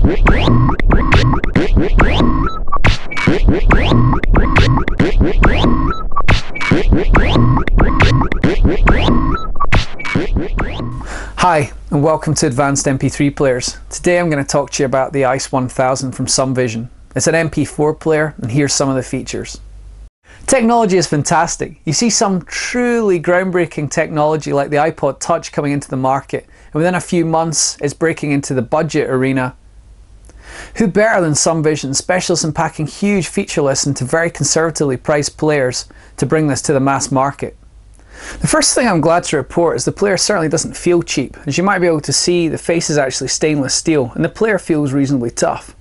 Hi and welcome to Advanced MP3 Players. Today I'm going to talk to you about the Ice 1000 from Sumvision. It's an MP4 player and here's some of the features. Technology is fantastic. You see some truly groundbreaking technology like the iPod Touch coming into the market, and within a few months it's breaking into the budget arena. Who better than Sumvision, specialists in packing huge feature lists into very conservatively priced players, to bring this to the mass market? The first thing I'm glad to report is the player certainly doesn't feel cheap. As you might be able to see, the face is actually stainless steel and the player feels reasonably tough.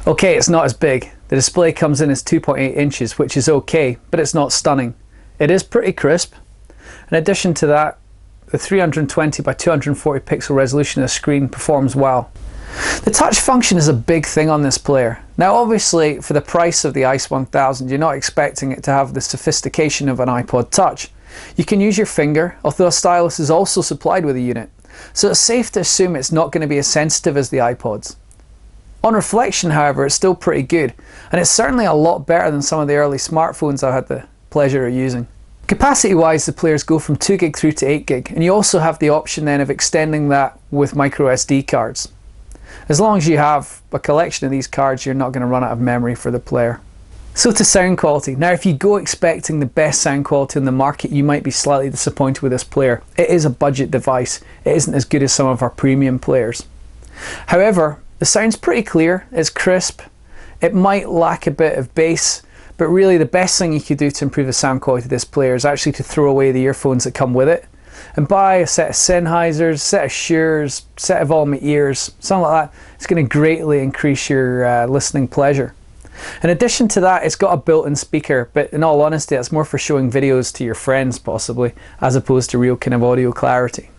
Okay, it's not as big. The display comes in as 2.8 inches, which is okay, but it's not stunning. It is pretty crisp. In addition to that, the 320 by 240 pixel resolution of the screen performs well. The touch function is a big thing on this player. Now obviously for the price of the Ice 1000 you're not expecting it to have the sophistication of an iPod Touch. You can use your finger, although a stylus is also supplied with a unit, so it's safe to assume it's not going to be as sensitive as the iPods. On reflection, however, it's still pretty good, and it's certainly a lot better than some of the early smartphones I had the pleasure of using. Capacity wise, the players go from 2 gig through to 8 gig, and you also have the option then of extending that with micro SD cards. As long as you have a collection of these cards, you're not going to run out of memory for the player. So to sound quality. Now if you go expecting the best sound quality in the market, you might be slightly disappointed with this player. It is a budget device. It isn't as good as some of our premium players. However, the sound's pretty clear, it's crisp, it might lack a bit of bass, but really the best thing you could do to improve the sound quality of this player is actually to throw away the earphones that come with it and buy a set of Sennheisers, set of Shure's, set of all my ears, something like that. It's going to greatly increase your listening pleasure. In addition to that, it's got a built-in speaker, but in all honesty it's more for showing videos to your friends possibly, as opposed to real kind of audio clarity.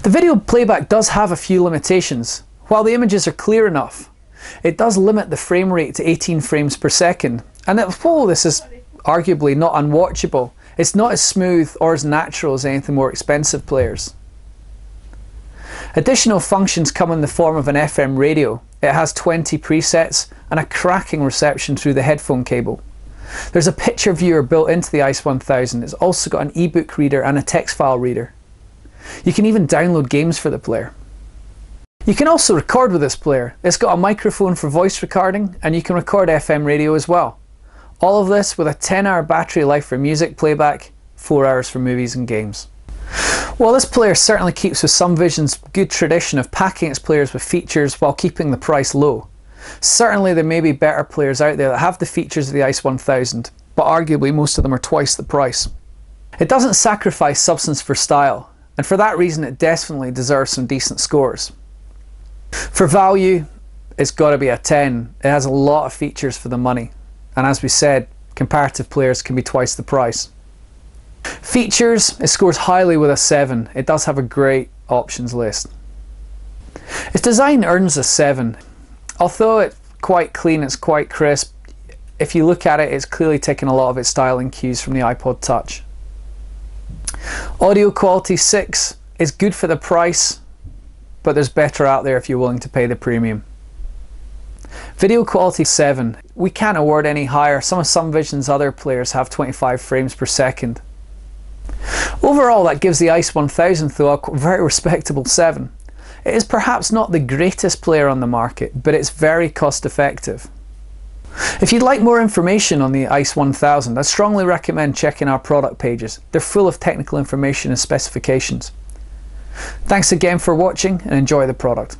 The video playback does have a few limitations. While the images are clear enough, it does limit the frame rate to 18 frames per second, and although this is arguably not unwatchable, it's not as smooth or as natural as anything more expensive players. Additional functions come in the form of an FM radio. It has 20 presets and a cracking reception through the headphone cable. There's a picture viewer built into the Ice 1000. It's also got an ebook reader and a text file reader. You can even download games for the player. You can also record with this player. It's got a microphone for voice recording and you can record FM radio as well. All of this with a 10-hour battery life for music playback, 4 hours for movies and games. Well, this player certainly keeps with Sumvision's good tradition of packing its players with features while keeping the price low. Certainly there may be better players out there that have the features of the Ice 1000, but arguably most of them are twice the price. It doesn't sacrifice substance for style, and for that reason it definitely deserves some decent scores. For value, it's got to be a 10. It has a lot of features for the money, and as we said, comparative players can be twice the price. Features, it scores highly with a 7. It does have a great options list. Its design earns a 7. Although it's quite clean, it's quite crisp, if you look at it, it's clearly taken a lot of its styling cues from the iPod Touch. Audio quality 6 is good for the price, but there's better out there if you're willing to pay the premium. Video quality 7. We can't award any higher. Some of Sumvision's other players have 25 frames per second. Overall, that gives the Ice 1000 though a very respectable 7. It is perhaps not the greatest player on the market, but it's very cost effective. If you'd like more information on the Ice 1000, I strongly recommend checking our product pages. They're full of technical information and specifications. Thanks again for watching and enjoy the product.